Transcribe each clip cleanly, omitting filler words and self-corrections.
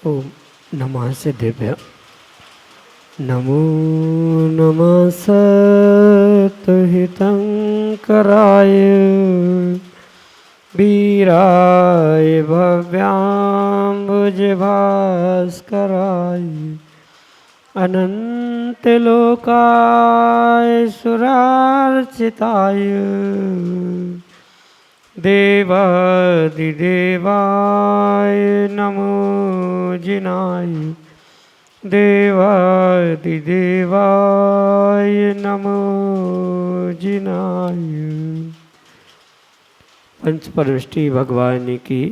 ओम नमः सिद्धेभ्य। नमो नमः सत्हितंकराय वीराय भव्याम्बुजभास्कराय अनंतलोकाय सुरार्चिताय देवादिदेवाय नमो जिनाय देवादिदेवाय नमो जिनाय। पंच परमिष्टि भगवान की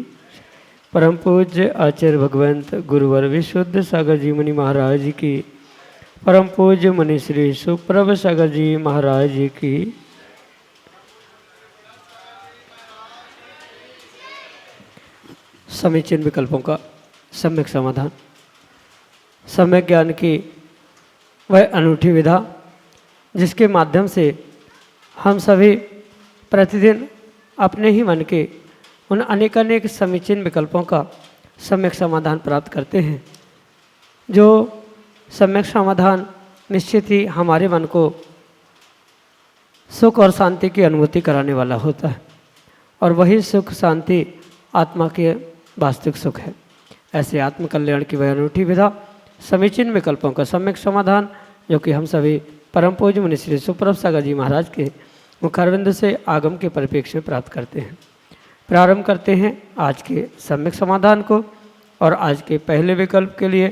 परम पूज्य आचार्य भगवंत गुरुवर विशुद्ध सागर जी मुनि महाराज की परम पूज्य मुनि श्री सुप्रभ सागर जी महाराज की समीचीन विकल्पों का सम्यक समाधान, सम्यक ज्ञान की वह अनूठी विधा जिसके माध्यम से हम सभी प्रतिदिन अपने ही मन के उन अनेकानेक समीचीन विकल्पों का सम्यक समाधान प्राप्त करते हैं। जो सम्यक समाधान निश्चित ही हमारे मन को सुख और शांति की अनुभूति कराने वाला होता है और वही सुख शांति आत्मा के वास्तविक सुख है। ऐसे आत्मकल्याण की वह अनूठी विधा समीचीन विकल्पों का सम्यक समाधान जो कि हम सभी परम पूज्य मुनि श्री सुप्रभ सागर जी महाराज के मुखारविंद से आगम के परिप्रेक्ष्य में प्राप्त करते हैं। प्रारंभ करते हैं आज के सम्यक समाधान को और आज के पहले विकल्प के लिए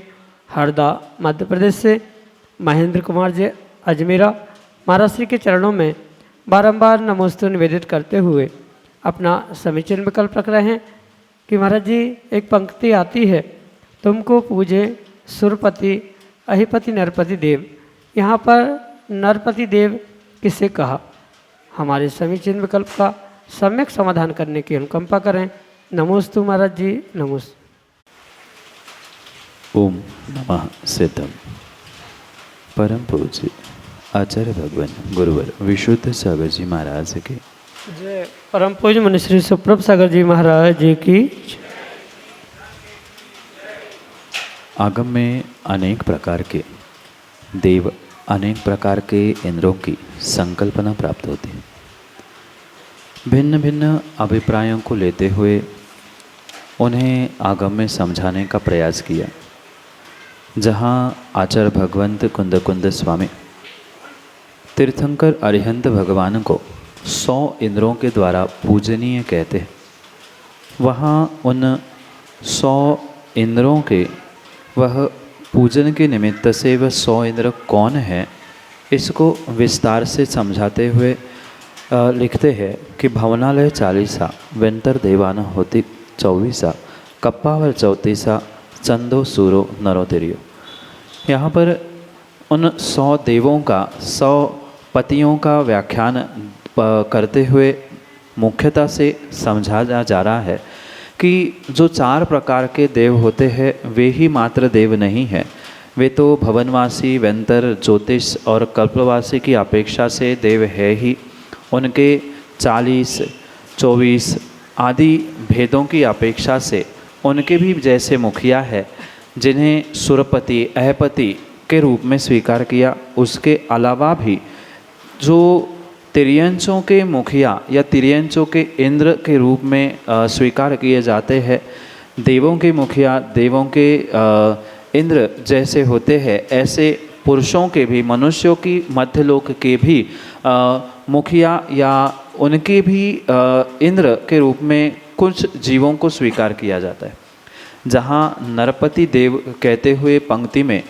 हरदा मध्य प्रदेश से महेंद्र कुमार जी अजमेरा महाराज श्री के चरणों में बारंबार नमोस्तु निवेदित करते हुए अपना समीचीन विकल्प रख रहे हैं कि महाराज जी एक पंक्ति आती है, तुमको पूजे सुरपति अहिपति नरपति देव। यहाँ पर नरपति देव किसे कहा? हमारे समीचीन विकल्प का सम्यक समाधान करने की अनुकंपा करें। नमोस्तु महाराज जी, नमोस्तु। ओम नमः सिद्धम। परम पूज्य आचार्य भगवान गुरुवर विशुद्ध सागर जी महाराज के जय। परम पूज्य मुनि श्री सुप्रभ सागर जी महाराज जी की। आगम में अनेक प्रकार के देव, अनेक प्रकार के इंद्रों की संकल्पना प्राप्त होती है। भिन्न भिन्न अभिप्रायों को लेते हुए उन्हें आगम में समझाने का प्रयास किया। जहाँ आचार्य भगवंत कुंद कुंद स्वामी तीर्थंकर अरिहंत भगवान को 100 इंद्रों के द्वारा पूजनीय कहते हैं, वहाँ उन 100 इंद्रों के वह पूजन के निमित्त से वह 100 इंद्र कौन है इसको विस्तार से समझाते हुए लिखते हैं कि भवनालय 40 वेंतर देवान होती 24 कप्पावर 34 चंदो सूरो नरो तिरियो। यहाँ पर उन 100 देवों का 100 पतियों का व्याख्यान करते हुए मुख्यतः से समझाया जा रहा है कि जो 4 प्रकार के देव होते हैं वे ही मात्र देव नहीं हैं, वे तो भवनवासी, वेंतर, ज्योतिष और कल्पवासी की अपेक्षा से देव है ही। उनके 40, 24 आदि भेदों की अपेक्षा से उनके भी जैसे मुखिया है जिन्हें सुरपति अहपति के रूप में स्वीकार किया, उसके अलावा भी जो तिर्यंचों के मुखिया या तिर्यंचों के इंद्र के रूप में स्वीकार किए जाते हैं, देवों के मुखिया, देवों के इंद्र जैसे होते हैं, ऐसे पुरुषों के भी, मनुष्यों की मध्यलोक के भी मुखिया या उनके भी इंद्र के रूप में कुछ जीवों को स्वीकार किया जाता है। जहाँ नरपति देव कहते हुए पंक्ति में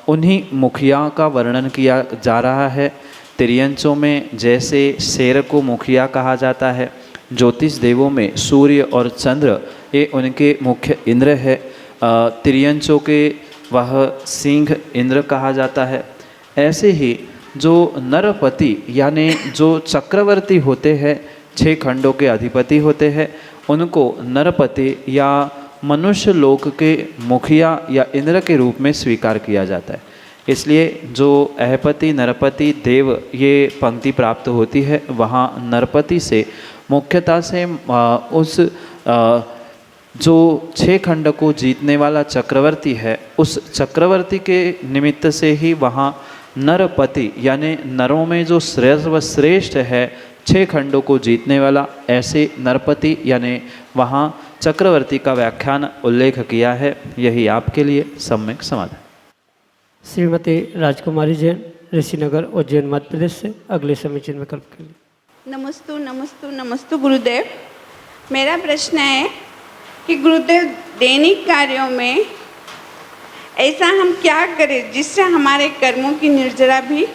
उन्हीं मुखिया का वर्णन किया जा रहा है, तिर्यंचों में जैसे शेर को मुखिया कहा जाता है, ज्योतिष देवों में सूर्य और चंद्र ये उनके मुख्य इंद्र है। तिर्यंचों के वह सिंह इंद्र कहा जाता है। ऐसे ही जो नरपति यानी जो चक्रवर्ती होते हैं, 6 खंडों के अधिपति होते हैं, उनको नरपति या मनुष्य लोक के मुखिया या इंद्र के रूप में स्वीकार किया जाता है। इसलिए जो अहपति नरपति देव ये पंक्ति प्राप्त होती है, वहाँ नरपति से मुख्यतः से उस जो 6 खंड को जीतने वाला चक्रवर्ती है, उस चक्रवर्ती के निमित्त से ही वहाँ नरपति यानी नरों में जो सर्वश्रेष्ठ है, 6 खंडों को जीतने वाला, ऐसे नरपति यानी वहाँ चक्रवर्ती का व्याख्यान उल्लेख किया है। यही आपके लिए सम्यक समाधान। श्रीमती राजकुमारी जैन, ऋषिनगर उज्जैन मध्य प्रदेश से अगले समीचीन विकल्प के लिए। नमस्तु नमस्तु नमस्तु गुरुदेव। मेरा प्रश्न है कि गुरुदेव दैनिक कार्यों में ऐसा हम क्या करें जिससे हमारे कर्मों की निर्जरा भी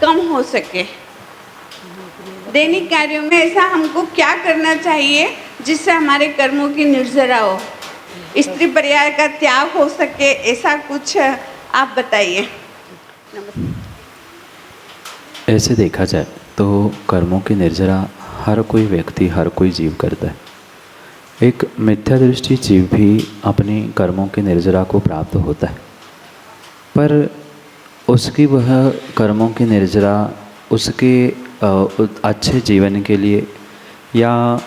कम हो सके। दैनिक कार्यों में ऐसा हमको क्या करना चाहिए जिससे हमारे कर्मों की निर्जरा हो, स्त्री पर्याय का त्याग हो सके, ऐसा कुछ आप बताइए। ऐसे देखा जाए तो कर्मों की निर्जरा हर कोई व्यक्ति, हर कोई जीव करता है। एक मिथ्या दृष्टि जीव भी अपनी कर्मों की निर्जरा को प्राप्त होता है, पर उसकी वह कर्मों की निर्जरा उसके अच्छे जीवन के लिए या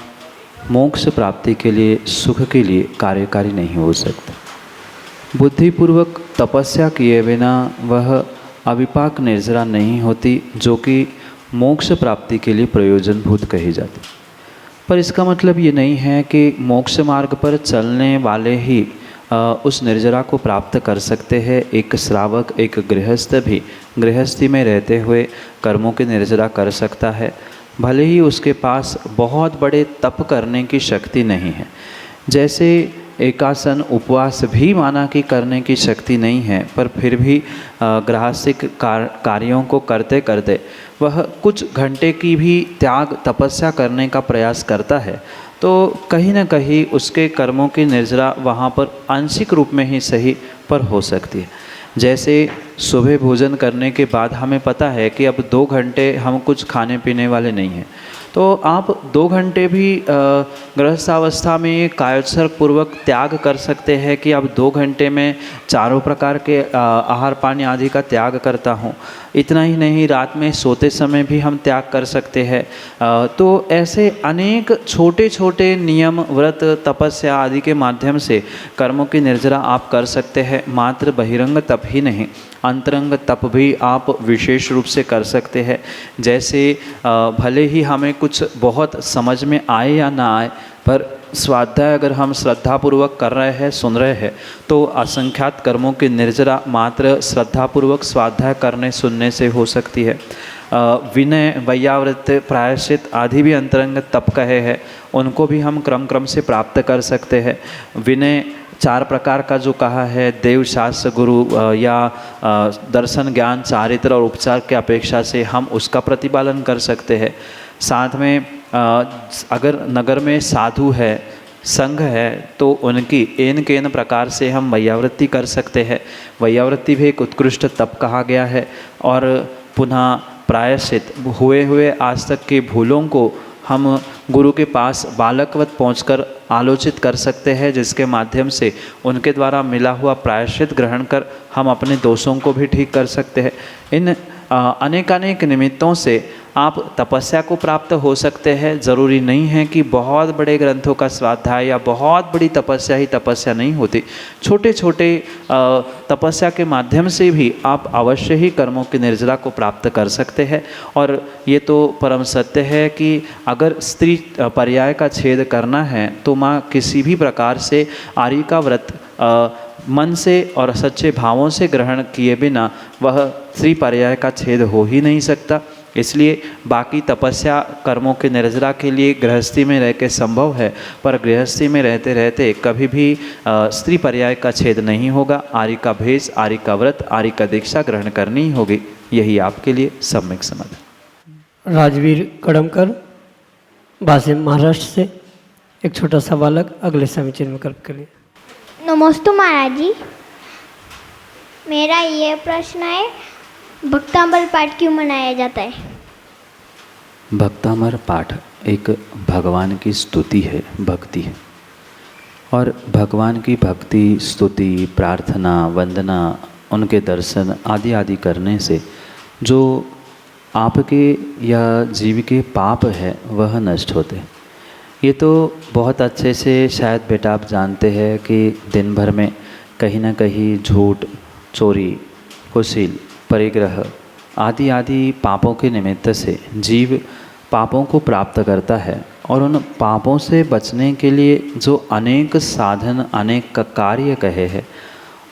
मोक्ष प्राप्ति के लिए, सुख के लिए कार्यकारी नहीं हो सकता। बुद्धिपूर्वक तपस्या किए बिना वह अविपाक निर्जरा नहीं होती, जो कि मोक्ष प्राप्ति के लिए प्रयोजनभूत कही जाती। पर इसका मतलब ये नहीं है कि मोक्ष मार्ग पर चलने वाले ही उस निर्जरा को प्राप्त कर सकते हैं। एक श्रावक, एक गृहस्थ भी गृहस्थी में रहते हुए कर्मों की निर्जरा कर सकता है, भले ही उसके पास बहुत बड़े तप करने की शक्ति नहीं है। जैसे एकासन उपवास भी माना कि करने की शक्ति नहीं है, पर फिर भी गृहस्थिक कार्यों को करते करते वह कुछ घंटे की भी त्याग तपस्या करने का प्रयास करता है, तो कहीं न कहीं उसके कर्मों की निर्जरा वहाँ पर आंशिक रूप में ही सही पर हो सकती है। जैसे सुबह भोजन करने के बाद हमें पता है कि अब 2 घंटे हम कुछ खाने पीने वाले नहीं हैं, तो आप 2 घंटे भी गृहस्थावस्था में कायोत्सर्ग पूर्वक त्याग कर सकते हैं कि अब 2 घंटे में चारों प्रकार के आहार पानी आदि का त्याग करता हूँ। इतना ही नहीं, रात में सोते समय भी हम त्याग कर सकते हैं। तो ऐसे अनेक छोटे छोटे नियम, व्रत, तपस्या आदि के माध्यम से कर्मों की निर्जरा आप कर सकते हैं। मात्र बहिरंग तप ही नहीं, अंतरंग तप भी आप विशेष रूप से कर सकते हैं। जैसे भले ही हमें कुछ बहुत समझ में आए या ना आए, पर स्वाध्याय अगर हम श्रद्धापूर्वक कर रहे हैं, सुन रहे हैं, तो असंख्यात कर्मों की निर्जरा मात्र श्रद्धापूर्वक स्वाध्याय करने सुनने से हो सकती है। विनय, वैयावृत, प्रायश्चित आदि भी अंतरंग तप कहे हैं, उनको भी हम क्रम क्रम से प्राप्त कर सकते हैं। विनय 4 प्रकार का जो कहा है, देव, शास्त्र, गुरु या दर्शन, ज्ञान, चारित्र और उपचार के अपेक्षा से हम उसका प्रतिपालन कर सकते हैं। साथ में अगर नगर में साधु है, संघ है, तो उनकी एन केन प्रकार से हम वैयावृत्ति कर सकते हैं। वैयावृत्ति भी एक उत्कृष्ट तप कहा गया है। और पुनः प्रायश्चित, हुए आज तक के भूलों को हम गुरु के पास बालकवत पहुंचकर आलोचित कर सकते हैं, जिसके माध्यम से उनके द्वारा मिला हुआ प्रायश्चित ग्रहण कर हम अपने दोषों को भी ठीक कर सकते हैं। इन अनेकानेक निमित्तों से आप तपस्या को प्राप्त हो सकते हैं। ज़रूरी नहीं है कि बहुत बड़े ग्रंथों का स्वाध्याय या बहुत बड़ी तपस्या ही तपस्या नहीं होती। छोटे छोटे तपस्या के माध्यम से भी आप अवश्य ही कर्मों की निर्जरा को प्राप्त कर सकते हैं। और ये तो परम सत्य है कि अगर स्त्री पर्याय का छेद करना है तो माँ किसी भी प्रकार से आर्य का व्रत मन से और सच्चे भावों से ग्रहण किए बिना वह स्त्री पर्याय का छेद हो ही नहीं सकता। इसलिए बाकी तपस्या कर्मों के निर्जरा के लिए गृहस्थी में रह के संभव है, पर गृहस्थी में रहते रहते कभी भी स्त्री पर्याय का छेद नहीं होगा। आर्य का भेष, आर्य का व्रत, आर्य का दीक्षा ग्रहण करनी ही होगी। यही आपके लिए सम्यक समाधान। राजवीर कड़मकर वासिम महाराष्ट्र से एक छोटा सा बालक अगले समीचीन विकल्प के लिए। नमस्ते महाराज जी, मेरा ये प्रश्न है, भक्तांबर पाठ क्यों मनाया जाता है? भक्तामर पाठ एक भगवान की स्तुति है, भक्ति है। और भगवान की भक्ति, स्तुति, प्रार्थना, वंदना, उनके दर्शन आदि आदि करने से जो आपके या जीव के पाप है वह नष्ट होते हैं। ये तो बहुत अच्छे से शायद बेटा आप जानते हैं कि दिन भर में कहीं ना कहीं झूठ, चोरी, कुशील, परिग्रह आदि आदि पापों के निमित्त से जीव पापों को प्राप्त करता है। और उन पापों से बचने के लिए जो अनेक साधन, अनेक कार्य कहे हैं,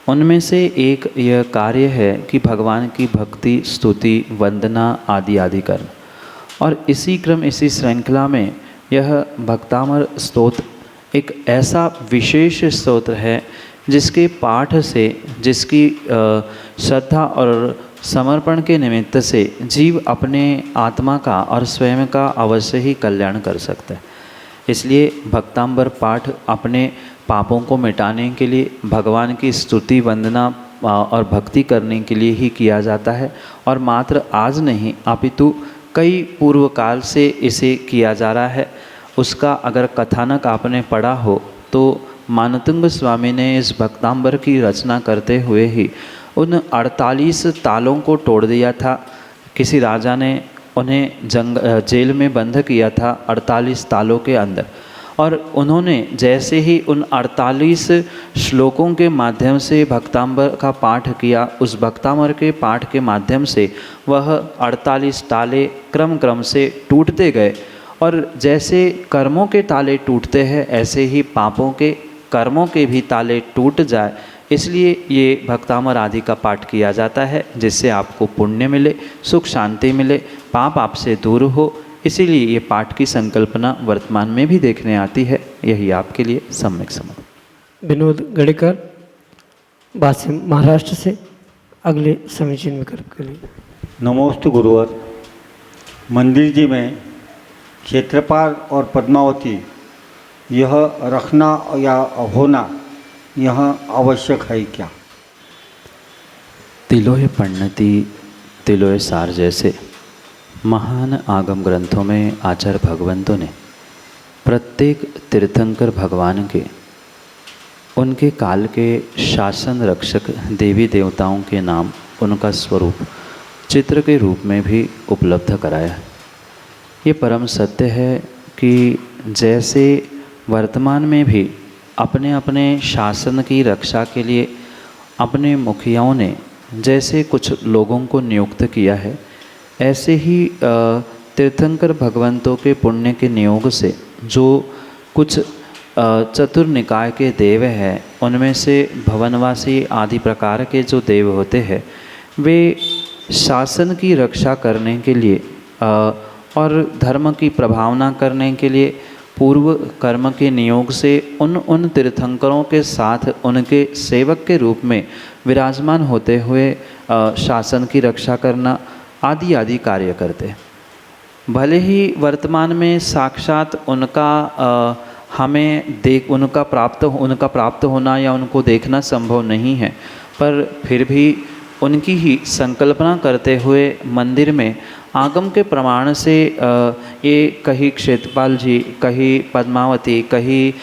उनमें से एक यह कार्य है कि भगवान की भक्ति, स्तुति, वंदना आदि आदि करना। और इसी क्रम, इसी श्रृंखला में यह भक्तामर स्तोत्र एक ऐसा विशेष स्तोत्र है जिसके पाठ से, जिसकी श्रद्धा और समर्पण के निमित्त से जीव अपने आत्मा का और स्वयं का अवश्य ही कल्याण कर सकता है। इसलिए भक्तांबर पाठ अपने पापों को मिटाने के लिए, भगवान की स्तुति, वंदना और भक्ति करने के लिए ही किया जाता है। और मात्र आज नहीं अपितु कई पूर्व काल से इसे किया जा रहा है। उसका अगर कथानक आपने पढ़ा हो तो मानतुंग स्वामी ने इस भक्तांबर की रचना करते हुए ही उन 48 तालों को तोड़ दिया था। किसी राजा ने उन्हें जेल में बंद किया था 48 तालों के अंदर। और उन्होंने जैसे ही उन 48 श्लोकों के माध्यम से भक्तांबर का पाठ किया, उस भक्तांबर के पाठ के माध्यम से वह 48 ताले क्रम क्रम से टूटते गए। और जैसे कर्मों के ताले टूटते हैं, ऐसे ही पापों के, कर्मों के भी ताले टूट जाए, इसलिए ये भक्तामर आदि का पाठ किया जाता है, जिससे आपको पुण्य मिले, सुख शांति मिले, पाप आपसे दूर हो। इसीलिए ये पाठ की संकल्पना वर्तमान में भी देखने आती है। यही आपके लिए सम्यक समाधान। विनोद गड़ेकर वासिम महाराष्ट्र से अगले समीचीन विकल्प के लिए। नमोस्तु गुरुवर, मंदिर जी में क्षेत्रपाल और पद्मावती यह रखना या होना यह आवश्यक है क्या? तिलोय पण्णति तिलोय सार जैसे महान आगम ग्रंथों में आचार्य भगवंतों ने प्रत्येक तीर्थंकर भगवान के, उनके काल के शासन रक्षक देवी देवताओं के नाम, उनका स्वरूप चित्र के रूप में भी उपलब्ध कराया। ये परम सत्य है कि जैसे वर्तमान में भी अपने अपने शासन की रक्षा के लिए अपने मुखियाओं ने जैसे कुछ लोगों को नियुक्त किया है, ऐसे ही तीर्थंकर भगवंतों के पुण्य के नियोग से जो कुछ चतुर निकाय के देव हैं, उनमें से भवनवासी आदि प्रकार के जो देव होते हैं, वे शासन की रक्षा करने के लिए और धर्म की प्रभावना करने के लिए पूर्व कर्म के नियोग से उन तीर्थंकरों के साथ उनके सेवक के रूप में विराजमान होते हुए शासन की रक्षा करना आदि आदि कार्य करते हैं। भले ही वर्तमान में साक्षात उनका हमें उनका प्राप्त होना या उनको देखना संभव नहीं है, पर फिर भी उनकी ही संकल्पना करते हुए मंदिर में आगम के प्रमाण से ये कहीं क्षेत्रपाल जी, कहीं पद्मावती, कहीं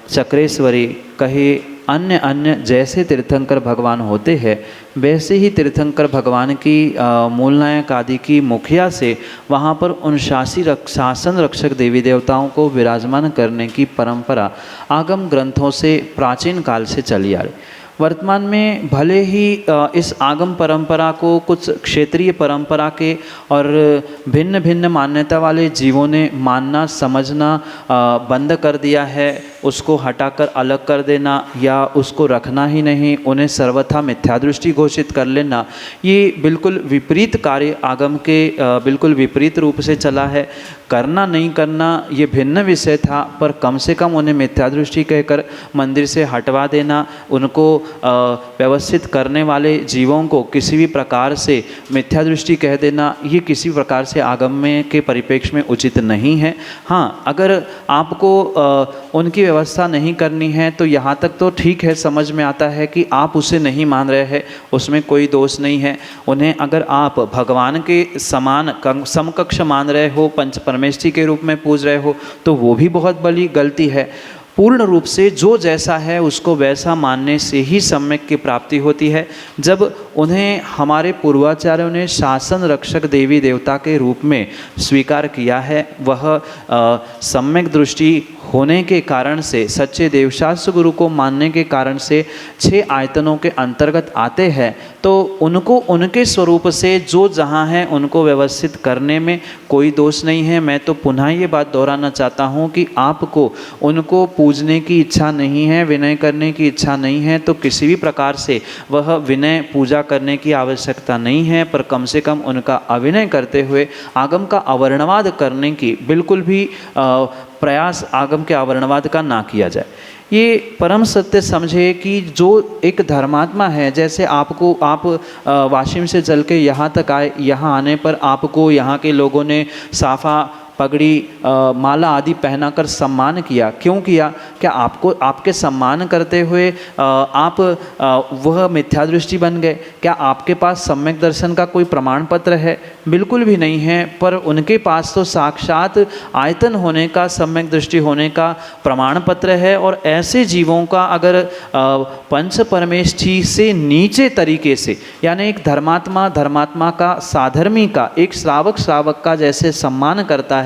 चक्रेश्वरी, कहीं अन्य जैसे तीर्थंकर भगवान होते हैं, वैसे ही तीर्थंकर भगवान की मूलनायक आदि की मुखिया से वहाँ पर उन शासन रक्षक देवी देवताओं को विराजमान करने की परंपरा आगम ग्रंथों से प्राचीन काल से चली आ रही। वर्तमान में भले ही इस आगम परंपरा को कुछ क्षेत्रीय परंपरा के और भिन्न भिन्न मान्यता वाले जीवों ने मानना समझना बंद कर दिया है, उसको हटाकर अलग कर देना या उसको रखना ही नहीं, उन्हें सर्वथा मिथ्या दृष्टि घोषित कर लेना, ये बिल्कुल विपरीत कार्य आगम के बिल्कुल विपरीत रूप से चला है। करना नहीं करना ये भिन्न विषय था, पर कम से कम उन्हें मिथ्या दृष्टि कहकर मंदिर से हटवा देना, उनको व्यवस्थित करने वाले जीवों को किसी भी प्रकार से मिथ्या दृष्टि कह देना, ये किसी प्रकार से आगम्य के परिप्रेक्ष्य में उचित नहीं है। हाँ, अगर आपको उनकी व्यवस्था नहीं करनी है तो यहाँ तक तो ठीक है, समझ में आता है कि आप उसे नहीं मान रहे हैं, उसमें कोई दोष नहीं है। उन्हें अगर आप भगवान के समान समकक्ष मान रहे हो, पंच परमेष्ठी के रूप में पूज रहे हो, तो वो भी बहुत बड़ी गलती है। पूर्ण रूप से जो जैसा है उसको वैसा मानने से ही सम्यक की प्राप्ति होती है। जब उन्हें हमारे पूर्वाचार्यों ने शासन रक्षक देवी देवता के रूप में स्वीकार किया है, वह सम्यक दृष्टि होने के कारण से, सच्चे देवशास्त्र गुरु को मानने के कारण से 6 आयतनों के अंतर्गत आते हैं, तो उनको उनके स्वरूप से जो जहाँ है उनको व्यवस्थित करने में कोई दोष नहीं है। मैं तो पुनः ये बात दोहराना चाहता हूँ कि आपको उनको पूजने की इच्छा नहीं है, विनय करने की इच्छा नहीं है, तो किसी भी प्रकार से वह विनय पूजा करने की आवश्यकता नहीं है, पर कम से कम उनका अविनय करते हुए आगम का अवर्णवाद करने की बिल्कुल भी प्रयास आगम के अवर्णवाद का ना किया जाए। ये परम सत्य समझे कि जो एक धर्मात्मा है, जैसे आप वाशिम से चल के यहाँ तक आए, यहाँ आने पर आपको यहाँ के लोगों ने साफा, पगड़ी, माला आदि पहनाकर सम्मान किया। क्यों किया? क्या आपके सम्मान करते हुए आप वह मिथ्या दृष्टि बन गए? क्या आपके पास सम्यक दर्शन का कोई प्रमाण पत्र है? बिल्कुल भी नहीं है। पर उनके पास तो साक्षात आयतन होने का, सम्यक दृष्टि होने का प्रमाण पत्र है। और ऐसे जीवों का अगर पंच परमेष्ठी से नीचे तरीके से, यानी एक धर्मात्मा का, साधर्मी का, एक श्रावक का जैसे सम्मान करता है,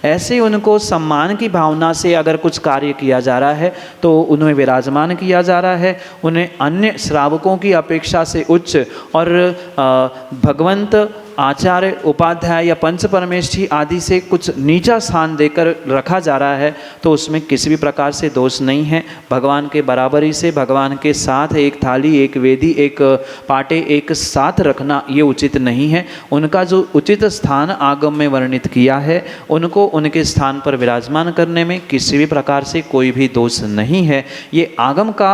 ऐसे उनको सम्मान की भावना से अगर कुछ कार्य किया जा रहा है तो उन्हें विराजमान किया जा रहा है। उन्हें अन्य श्रावकों की अपेक्षा से उच्च और भगवंत, आचार्य, उपाध्याय या पंच परमेष्ठी आदि से कुछ नीचा स्थान देकर रखा जा रहा है, तो उसमें किसी भी प्रकार से दोष नहीं है। भगवान के बराबरी से, भगवान के साथ एक थाली, एक वेदी, एक पाटे एक साथ रखना ये उचित नहीं है। उनका जो उचित स्थान आगम में वर्णित किया है, उनको उनके स्थान पर विराजमान करने में किसी भी प्रकार से कोई भी दोष नहीं है। ये आगम का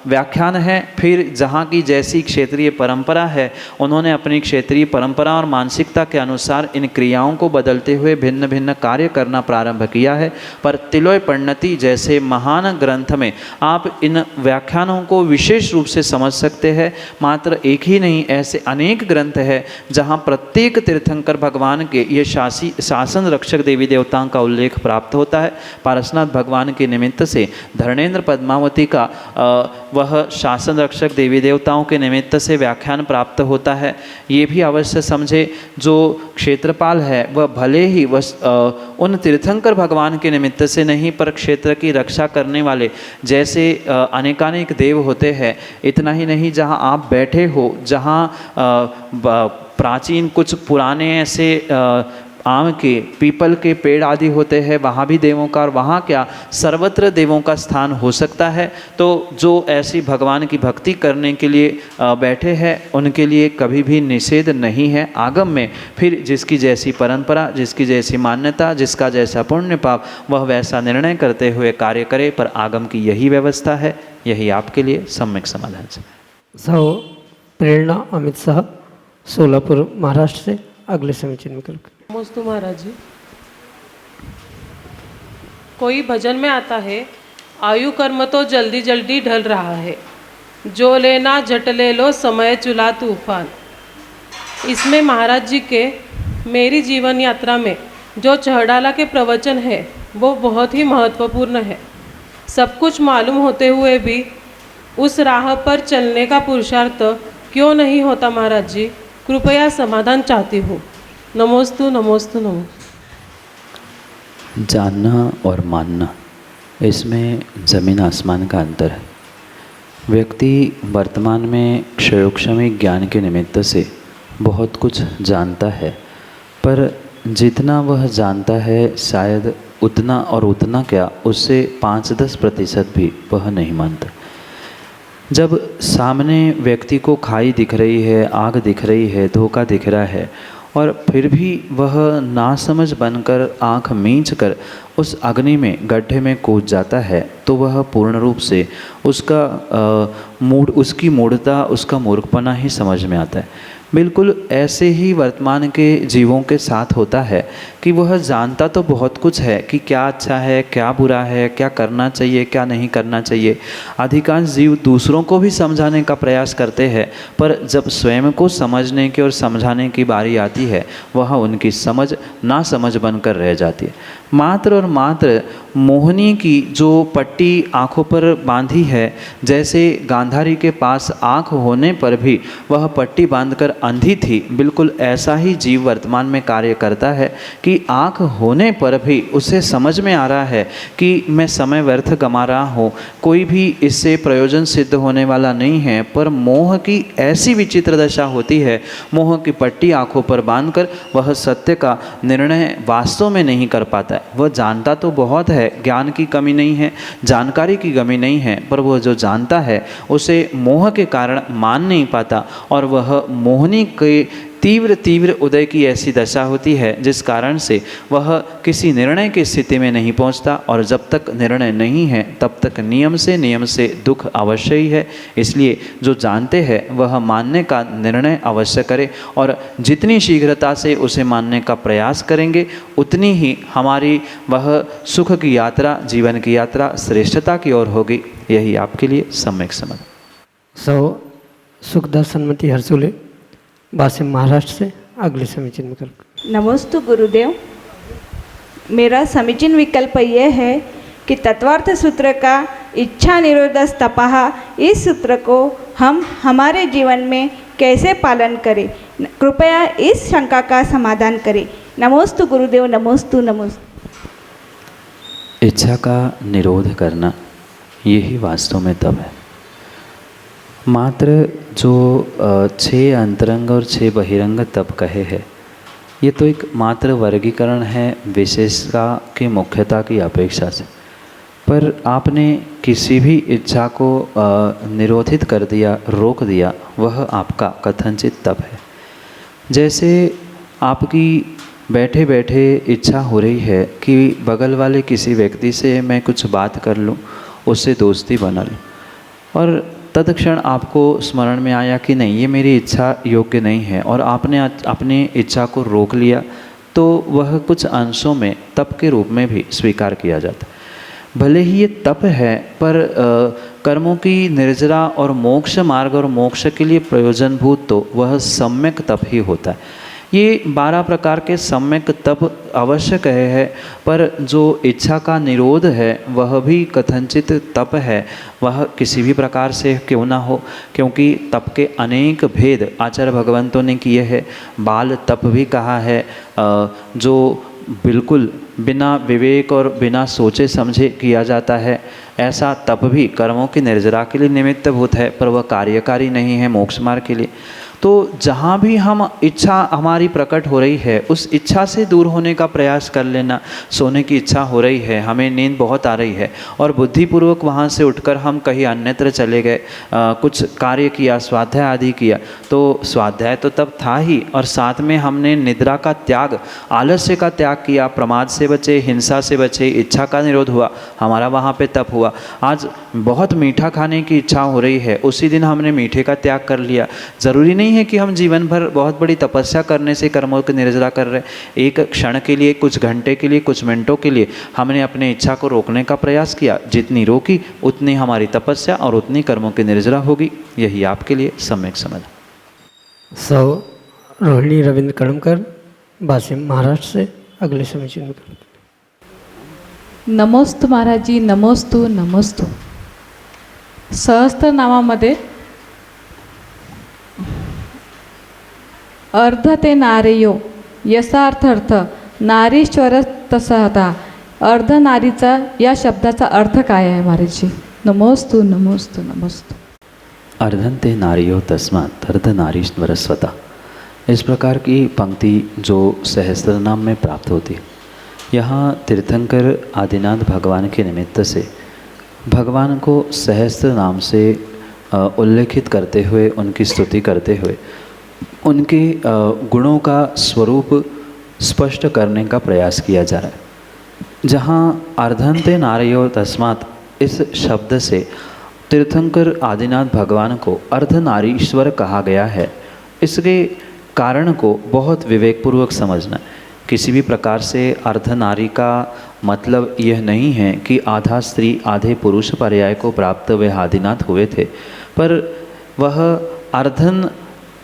व्याख्यान है। फिर जहाँ की जैसी क्षेत्रीय परंपरा है, उन्होंने अपनी क्षेत्रीय परंपरा और मानसिकता के अनुसार इन क्रियाओं को बदलते हुए भिन्न भिन्न कार्य करना प्रारंभ किया है। पर तिलोय परिणति जैसे महान ग्रंथ में आप इन व्याख्यानों को विशेष रूप से समझ सकते हैं। मात्र एक ही नहीं, ऐसे अनेक ग्रंथ है जहाँ प्रत्येक तीर्थंकर भगवान के ये शासन रक्षक देवी देवताओं का उल्लेख प्राप्त होता है। पारसनाथ भगवान के निमित्त से धर्णेन्द्र पद्मावती का वह शासन रक्षक देवी देवताओं के निमित्त से व्याख्यान प्राप्त होता है। ये भी अवश्य समझे, जो क्षेत्रपाल है वह भले ही उन तीर्थंकर भगवान के निमित्त से नहीं, पर क्षेत्र की रक्षा करने वाले जैसे अनेकानेक देव होते हैं। इतना ही नहीं, जहाँ आप बैठे हो, जहाँ प्राचीन कुछ पुराने ऐसे आम के, पीपल के पेड़ आदि होते हैं, वहाँ भी देवों का, और वहाँ क्या सर्वत्र देवों का स्थान हो सकता है। तो जो ऐसी भगवान की भक्ति करने के लिए बैठे हैं, उनके लिए कभी भी निषेध नहीं है आगम में। फिर जिसकी जैसी परंपरा, जिसकी जैसी मान्यता, जिसका जैसा पुण्य पाप, वह वैसा निर्णय करते हुए कार्य करे। पर आगम की यही व्यवस्था है, यही आपके लिए सम्यक समाधान है। सौ प्रेरणा अमित शाह, सोलापुर, महाराष्ट्र से अगले समीचीन विकल्प। नमस्ते महाराज जी। कोई भजन में आता है, आयु कर्म तो जल्दी जल्दी ढल रहा है, जो लेना झट ले लो, समय चुला तूफान। इसमें महाराज जी के मेरी जीवन यात्रा में जो चहड़ाला के प्रवचन है वो बहुत ही महत्वपूर्ण है। सब कुछ मालूम होते हुए भी उस राह पर चलने का पुरुषार्थ क्यों नहीं होता महाराज जी? कृपया समाधान चाहती हूँ। नमोस्तु नमोस्तु नमो। जानना और मानना, इसमें ज़मीन आसमान का अंतर है। व्यक्ति वर्तमान में क्षयोक्षमी ज्ञान के निमित्त से बहुत कुछ जानता है, पर जितना वह जानता है शायद उतना और उतना क्या, उससे 5-10% भी वह नहीं मानता। जब सामने व्यक्ति को खाई दिख रही है, आग दिख रही है, धोखा दिख रहा है, और फिर भी वह नासमझ बनकर आँख मींच कर उस अग्नि में गड्ढे में कूद जाता है, तो वह पूर्ण रूप से उसकी मूढ़ता, उसका मूर्खपना ही समझ में आता है। बिल्कुल ऐसे ही वर्तमान के जीवों के साथ होता है कि वह जानता तो बहुत कुछ है कि क्या अच्छा है, क्या बुरा है, क्या करना चाहिए, क्या नहीं करना चाहिए। अधिकांश जीव दूसरों को भी समझाने का प्रयास करते हैं, पर जब स्वयं को समझने की और समझाने की बारी आती है, वह उनकी समझ ना समझ बनकर रह जाती है। मात्र और मात्र मोहिनी की जो पट्टी आँखों पर बांधी है, जैसे गांधारी के पास आँख होने पर भी वह पट्टी बांधकर अंधी थी, बिल्कुल ऐसा ही जीव वर्तमान में कार्य करता है कि आँख होने पर भी उसे समझ में आ रहा है कि मैं समय व्यर्थ गंवा रहा हूँ, कोई भी इससे प्रयोजन सिद्ध होने वाला नहीं है, पर मोह की ऐसी विचित्र दशा होती है, मोह की पट्टी आँखों पर बांधकर वह सत्य का निर्णय वास्तव में नहीं कर पाता है। वह जानता तो बहुत है, ज्ञान की कमी नहीं है, जानकारी की कमी नहीं है, पर वह जो जानता है उसे मोह के कारण मान नहीं पाता, और वह मोहनी के तीव्र उदय की ऐसी दशा होती है जिस कारण से वह किसी निर्णय की स्थिति में नहीं पहुंचता, और जब तक निर्णय नहीं है तब तक नियम से दुख अवश्य ही है। इसलिए जो जानते हैं वह मानने का निर्णय अवश्य करे, और जितनी शीघ्रता से उसे मानने का प्रयास करेंगे उतनी ही हमारी वह सुख की यात्रा, जीवन की यात्रा श्रेष्ठता की ओर होगी। यही आपके लिए सम्यक समझ। सुखदास सन्मति हरसुले वासिम महाराष्ट्र से अगले समीचीन विकल्प। नमोस्तु गुरुदेव। मेरा समीचीन विकल्प ये है कि तत्वार्थ सूत्र का इच्छा निरोधस तपः, इस सूत्र को हम हमारे जीवन में कैसे पालन करें, कृपया इस शंका का समाधान करें। नमोस्तु गुरुदेव, नमोस्तु नमोस्तु। इच्छा का निरोध करना यही वास्तव में तप है। मात्र जो 6 अंतरंग और 6 बहिरंग तप कहे हैं, ये तो एक मात्र वर्गीकरण है विशेषता की मुख्यता की अपेक्षा से। पर आपने किसी भी इच्छा को निरोधित कर दिया, रोक दिया, वह आपका कथनचित तप है। जैसे आपकी बैठे बैठे इच्छा हो रही है कि बगल वाले किसी व्यक्ति से मैं कुछ बात कर लूँ, उससे दोस्ती बना लूँ, और तत्क्षण आपको स्मरण में आया कि नहीं, ये मेरी इच्छा योग्य नहीं है, और आपने अपनी इच्छा को रोक लिया, तो वह कुछ अंशों में तप के रूप में भी स्वीकार किया जाता है। भले ही ये तप है, पर कर्मों की निर्जरा और मोक्ष मार्ग और मोक्ष के लिए प्रयोजनभूत तो वह सम्यक तप ही होता है। ये 12 प्रकार के सम्यक तप अवश्य कहे हैं, पर जो इच्छा का निरोध है वह भी कथनचित तप है, वह किसी भी प्रकार से क्यों ना हो, क्योंकि तप के अनेक भेद आचार्य भगवंतों ने किए हैं। बाल तप भी कहा है, जो बिल्कुल बिना विवेक और बिना सोचे समझे किया जाता है। ऐसा तप भी कर्मों की निर्जरा के लिए निमित्तभूत है, पर वह कार्यकारी नहीं है मोक्ष मार्ग के लिए। तो जहाँ भी हम इच्छा हमारी प्रकट हो रही है, उस इच्छा से दूर होने का प्रयास कर लेना। सोने की इच्छा हो रही है, हमें नींद बहुत आ रही है, और बुद्धिपूर्वक वहाँ से उठकर हम कहीं अन्यत्र चले गए, कुछ कार्य किया, स्वाध्याय आदि किया, तो स्वाध्याय तो तब था ही, और साथ में हमने निद्रा का त्याग, आलस्य का त्याग किया, प्रमाद से बचे, हिंसा से बचे, इच्छा का निरोध हुआ, हमारा वहाँ पे तप हुआ। आज बहुत मीठा खाने की इच्छा हो रही है, उसी दिन हमने मीठे का त्याग कर लिया। ज़रूरी नहीं है कि हम जीवन भर बहुत बड़ी तपस्या करने से कर्मों की निर्जरा कर रहे। एक क्षण के लिए, कुछ घंटे के लिए, कुछ मिनटों के लिए हमने अपने इच्छा को रोकने का प्रयास किया, जितनी रोकी उतनी हमारी तपस्या और उतनी कर्मों की निर्जरा होगी। यही आपके लिए सम्यक समझ। रोहिणी रविंद्र कड़मकर वासिम महाराष्ट्र से अगले समीचीन विकल्प। नमोस्तु महाराज जी, नमोस्तु नमोस्तु। सहस्त्रनामामध्ये अर्ध ते नारेयो यसार्थ अर्थ नारीश्वर तसहता, अर्ध नारीचा या शब्दाचा अर्थ काय आहे महाराज जी? नमोस्तु नमोस्तु नमोस्तु। अर्धन्ते नारियो तस्मात् अर्ध नारीश्वर स्वतः, इस प्रकार की पंक्ति जो सहस्त्रनाम में प्राप्त होती है। यहाँ तीर्थंकर आदिनाथ भगवान के निमित्त से भगवान को सहस्त्र नाम से उल्लेखित करते हुए, उनकी स्तुति करते हुए उनके गुणों का स्वरूप स्पष्ट करने का प्रयास किया जा रहा है। जहाँ अर्धन्ते नारयो तस्मात् इस शब्द से तीर्थंकर आदिनाथ भगवान को अर्धनारीश्वर कहा गया है, इसके कारण को बहुत विवेकपूर्वक समझना। किसी भी प्रकार से अर्धनारी का मतलब यह नहीं है कि आधा स्त्री आधे पुरुष पर्याय को प्राप्त वे आदिनाथ हुए थे, पर वह अर्धन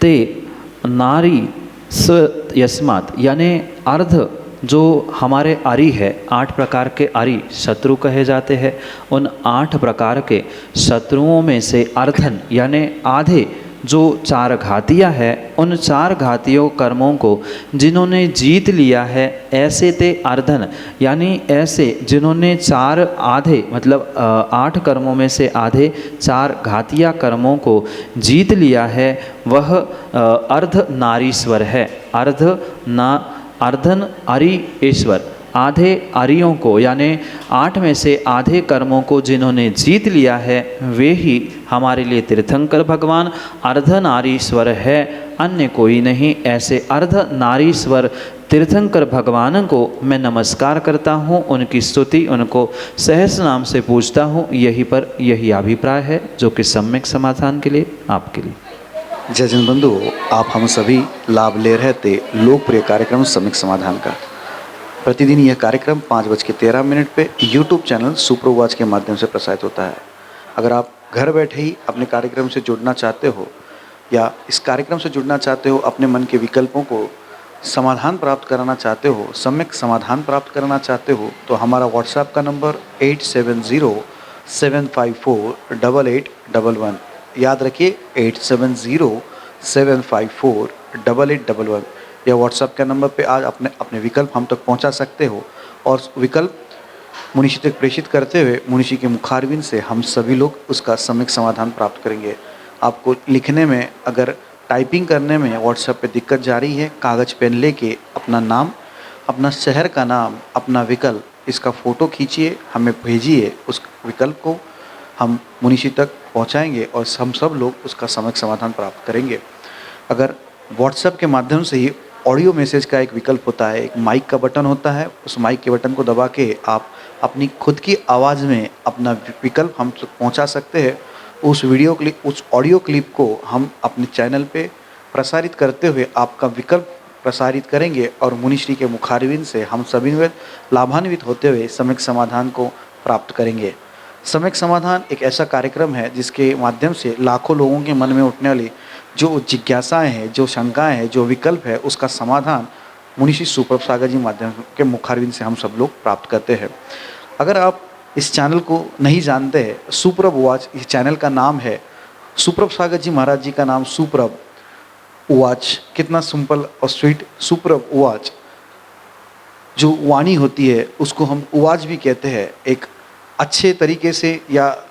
ते नारी स यस्मात् यानी अर्ध जो हमारे अरि है, 8 प्रकार के अरि शत्रु कहे जाते हैं, उन 8 प्रकार के शत्रुओं में से अर्धन यानी आधे जो 4 घातियाँ है, उन 4 घातियों कर्मों को जिन्होंने जीत लिया है, ऐसे ते अर्धन यानी ऐसे जिन्होंने 4 आधे मतलब 8 कर्मों में से आधे 4 घातिया कर्मों को जीत लिया है, वह अर्ध नारीश्वर है। अर्धन अरि ईश्वर, आधे अरियों को यानी 8 में से आधे कर्मों को जिन्होंने जीत लिया है, वे ही हमारे लिए तीर्थंकर भगवान अर्धनारीश्वर है, अन्य कोई नहीं। ऐसे अर्धनारीश्वर तीर्थंकर भगवान को मैं नमस्कार करता हूँ, उनकी स्तुति, उनको सहस्र नाम से पूजता हूँ। यही अभिप्राय है जो कि सम्यक समाधान के लिए आपके लिए। जय जन बंधु, आप हम सभी लाभ ले रहे थे लोकप्रिय कार्यक्रम सम्यक समाधान का। प्रतिदिन यह कार्यक्रम 5:13 पे यूट्यूब चैनल सुप्रवाच के माध्यम से प्रसारित होता है। अगर आप घर बैठे ही अपने कार्यक्रम से जुड़ना चाहते हो या इस कार्यक्रम से जुड़ना चाहते हो, अपने मन के विकल्पों को समाधान प्राप्त कराना चाहते हो, सम्यक समाधान प्राप्त करना चाहते हो, तो हमारा व्हाट्सएप का नंबर 8707548811। याद रखिए 8707548811। या व्हाट्सएप के नंबर पे आज अपने विकल्प हम तक पहुंचा सकते हो और विकल्प मुनिषी तक प्रेषित करते हुए मुनिषी के मुखारविंद से हम सभी लोग उसका सम्यक समाधान प्राप्त करेंगे। आपको लिखने में, अगर टाइपिंग करने में व्हाट्सएप पे दिक्कत जा रही है, कागज़ पेन लेके अपना नाम, अपना शहर का नाम, अपना विकल्प, इसका फ़ोटो खींचिए, हमें भेजिए। उस विकल्प को हम मुनिषी तक पहुंचाएंगे और हम सब लोग उसका सम्यक समाधान प्राप्त करेंगे। अगर व्हाट्सएप के माध्यम से ही ऑडियो मैसेज का एक विकल्प होता है, एक माइक का बटन होता है, उस माइक के बटन को दबा के आप अपनी खुद की आवाज़ में अपना विकल्प हम तक पहुंचा सकते हैं। उस ऑडियो क्लिप को हम अपने चैनल पे प्रसारित करते हुए आपका विकल्प प्रसारित करेंगे और मुनिश्री के मुखारविंद से हम सभी लाभान्वित होते हुए सम्यक समाधान को प्राप्त करेंगे। सम्यक समाधान एक ऐसा कार्यक्रम है जिसके माध्यम से लाखों लोगों के मन में उठने वाली जो जिज्ञासाएं हैं, जो शंकाएं हैं, जो विकल्प है, उसका समाधान मुनिश्री सुप्रभ सागर जी माध्यम के मुखारविंद से हम सब लोग प्राप्त करते हैं। अगर आप इस चैनल को नहीं जानते हैं, सुप्रभ उवाच इस चैनल का नाम है। सुप्रभ सागर जी महाराज जी का नाम सुप्रभ उवाच, कितना सिंपल और स्वीट। सुप्रभ उवाच, जो वाणी होती है उसको हम उवाच भी कहते हैं। एक अच्छे तरीके से, या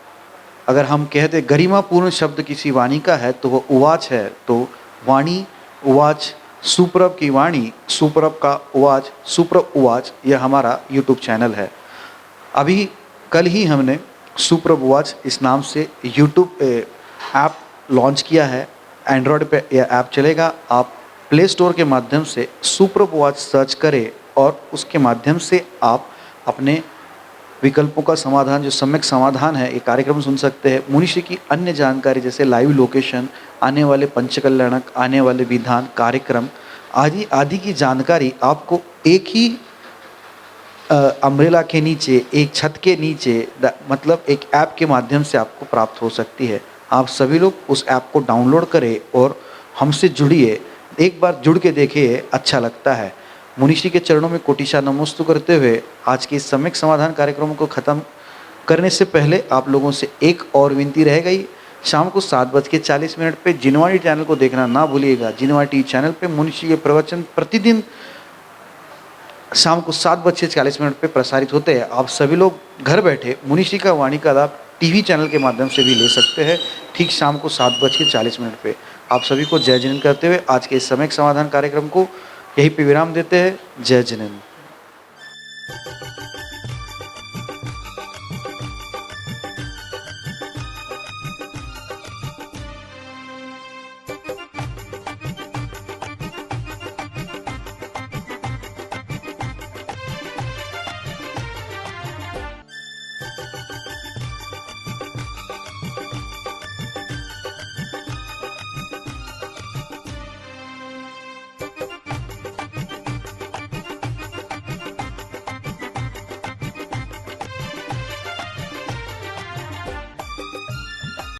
अगर हम कहते गरिमापूर्ण शब्द किसी वाणी का है तो वो उवाच है। तो वाणी, उवाच, सुप्रभ की वाणी, सुप्रभ का उवाच, सुप्रभ उवाच, यह हमारा यूट्यूब चैनल है। अभी कल ही हमने सुप्रभ उवाच इस नाम से यूट्यूब ऐप लॉन्च किया है। एंड्रॉयड पे यह ऐप चलेगा। आप प्ले स्टोर के माध्यम से सुप्रभ उवाच सर्च करें और उसके माध्यम से आप अपने विकल्पों का समाधान, जो सम्यक समाधान है, ये कार्यक्रम सुन सकते हैं। मुनिश्री की अन्य जानकारी जैसे लाइव लोकेशन, आने वाले पंचकल्याणक, आने वाले विधान कार्यक्रम आदि की जानकारी आपको एक ही अम्ब्रेला के नीचे, एक छत के नीचे, मतलब एक ऐप के माध्यम से आपको प्राप्त हो सकती है। आप सभी लोग उस ऐप को डाउनलोड करें और हमसे जुड़िए। एक बार जुड़ के देखिए, अच्छा लगता है। मुनिश्री के चरणों में कोटिशा नमोस्तु करते हुए आज के इस सम्यक समाधान कार्यक्रम को ख़त्म करने से पहले आप लोगों से एक और विनती रह गई। शाम को 7:40 पे जिनवाणी चैनल को देखना ना भूलिएगा। जिनवाणी चैनल पे मुनिश्री के प्रवचन प्रतिदिन शाम को 7:40 पे प्रसारित होते हैं। आप सभी लोग घर बैठे मुनिश्री का वाणी का लाभ टीवी चैनल के माध्यम से भी ले सकते हैं, ठीक शाम को 7:40 पे। आप सभी को जय जिनेंद्र करते हुए आज के इस सम्यक समाधान कार्यक्रम को यहीं पे विराम देते हैं। जय जिनेंद्र।